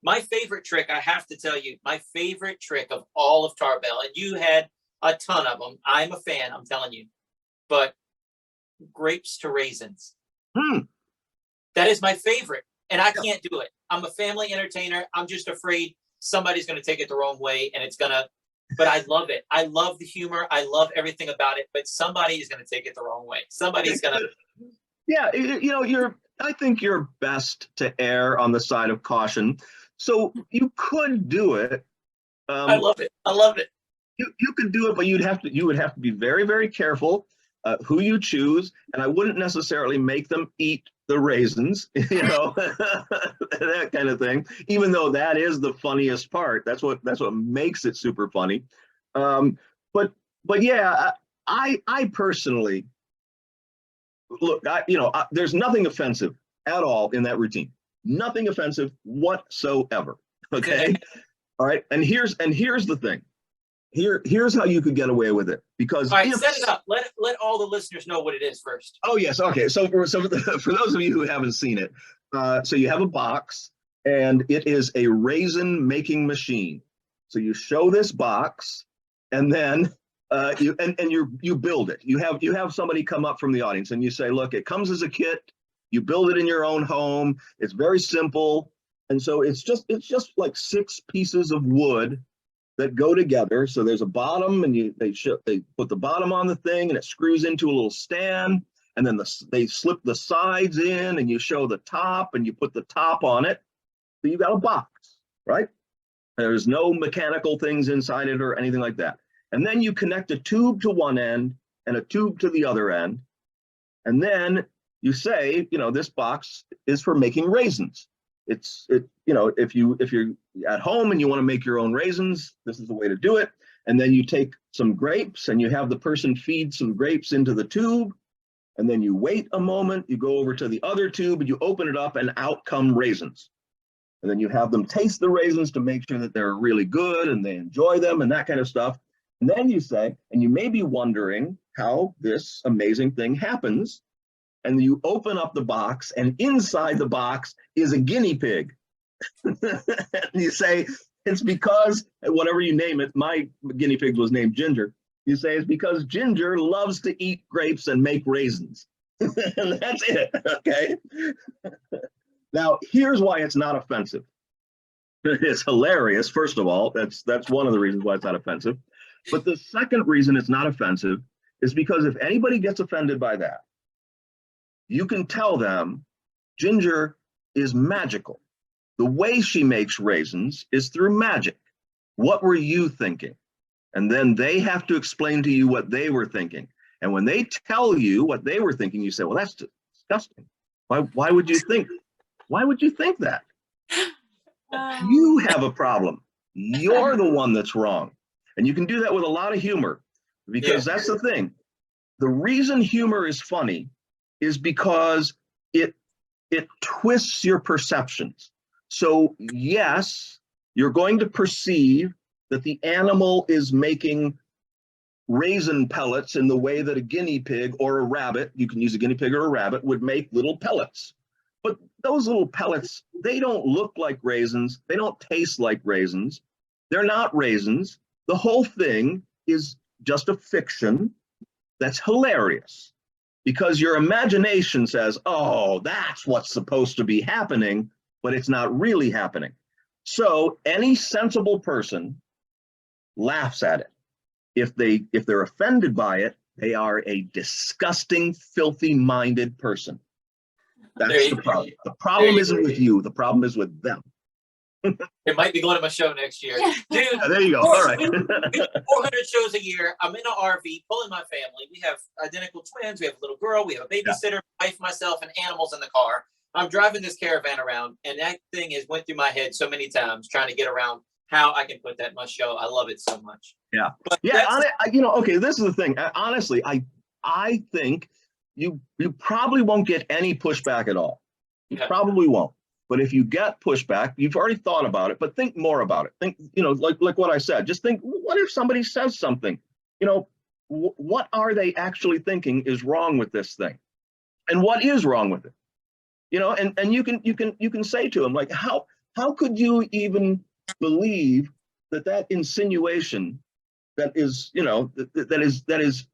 My favorite trick, I have to tell you, my favorite trick of all of Tarbell, and you had a ton of them. I'm a fan, I'm telling you. But grapes to raisins. That is my favorite. And I can't do it. I'm a family entertainer. I'm just afraid somebody's going to take it the wrong way and it's going to, but I love it. I love the humor. I love everything about it, but somebody is going to take it the wrong way. Somebody's going to. Yeah. I think you're best to err on the side of caution. So you could do it. I love it. I love it. You could do it, but you would have to be very, very careful who you choose. And I wouldn't necessarily make them eat the raisins, that kind of thing, even though that is the funniest part. That's what makes it super funny. But yeah, I personally look, there's nothing offensive at all in that routine. Nothing offensive whatsoever. Okay. All right. And here's the thing. Here's how you could get away with it, because all right, set it up. Let all the listeners know what it is first. Oh yes, okay. So for those of you who haven't seen it, so you have a box, and it is a raisin making machine. So you show this box, and then you build it. You have somebody come up from the audience, and you say, look, it comes as a kit. You build it in your own home. It's very simple, and so it's just like 6 pieces of wood that go together. So there's a bottom, and they put the bottom on the thing, and it screws into a little stand, and then they slip the sides in, and you show the top, and you put the top on it. So you got a box, right? There's no mechanical things inside it or anything like that. And then you connect a tube to one end and a tube to the other end, and then you say, this box is for making raisins. If you're at home and you want to make your own raisins, this is the way to do it. And then you take some grapes and you have the person feed some grapes into the tube, and then you wait a moment, you go over to the other tube and you open it up, and out come raisins. And then you have them taste the raisins to make sure that they're really good and they enjoy them and that kind of stuff. And then you say, and you may be wondering how this amazing thing happens. And you open up the box, and inside the box is a guinea pig. And you say, it's because, whatever you name it, my guinea pig was named Ginger. You say it's because Ginger loves to eat grapes and make raisins. And that's it, okay? Now, here's why it's not offensive. It's hilarious, first of all. That's one of the reasons why it's not offensive. But the second reason it's not offensive is because if anybody gets offended by that, you can tell them Ginger is magical. The way she makes raisins is through magic. What were you thinking? And then they have to explain to you what they were thinking. And when they tell you what they were thinking, you say, well, that's disgusting. Why would you think that? You have a problem. You're the one that's wrong. And you can do that with a lot of humor, because that's the thing. The reason humor is funny is because it twists your perceptions. So yes, you're going to perceive that the animal is making raisin pellets in the way that a guinea pig or a rabbit, you can use a guinea pig or a rabbit, would make little pellets. But those little pellets, they don't look like raisins. They don't taste like raisins. They're not raisins. The whole thing is just a fiction that's hilarious, because your imagination says, oh, that's what's supposed to be happening, but it's not really happening. So any sensible person laughs at it. If they're offended by it, they are a disgusting, filthy-minded person. That's the problem. The problem isn't with you. The problem is with them. It might be going to my show next year. Dude, there you go. All right. 400 shows a year. I'm in an RV, pulling my family. We have identical twins. We have a little girl. We have a babysitter, wife, myself, and animals in the car. I'm driving this caravan around, and that thing has went through my head so many times trying to get around how I can put that in my show. I love it so much. Yeah. But yeah. Okay. This is the thing. Honestly, I think you probably won't get any pushback at all. You probably won't. But if you get pushback, you've already thought about it, but think more about it. Think, like what I said, just think, what if somebody says something, what are they actually thinking is wrong with this thing? And what is wrong with it? And you can say to them, like, how How could you even believe that insinuation that is, that is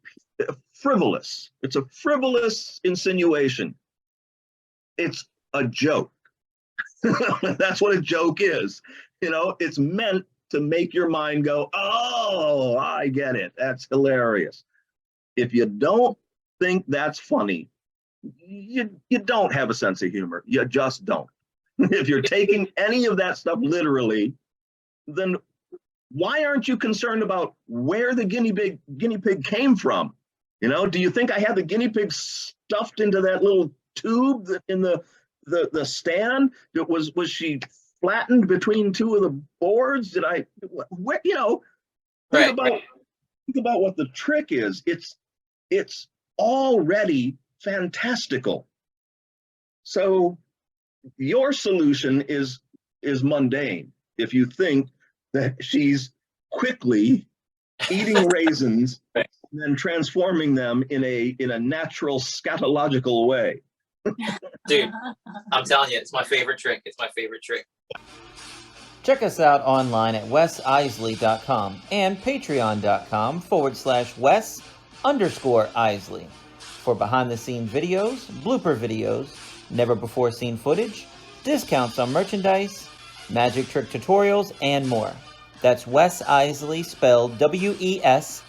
frivolous? It's a frivolous insinuation. It's a joke. That's what a joke is. It's meant to make your mind go, oh, I get it. That's hilarious. If you don't think that's funny, you don't have a sense of humor. You just don't. If you're taking any of that stuff literally, then why aren't you concerned about where the guinea pig came from? Do you think I had the guinea pig stuffed into that little tube in the stand? Was she flattened between two of the boards? Did I, where, think about what the trick is. It's already fantastical. So your solution is mundane. If you think that she's quickly eating raisins and then transforming them in a natural scatological way. Dude, I'm telling you, it's my favorite trick. It's my favorite trick. Check us out online at wesiseli.com and patreon.com/Wes_Iseli for behind-the-scenes videos, blooper videos, never-before-seen footage, discounts on merchandise, magic trick tutorials, and more. That's Wes Iseli, spelled WESISELI.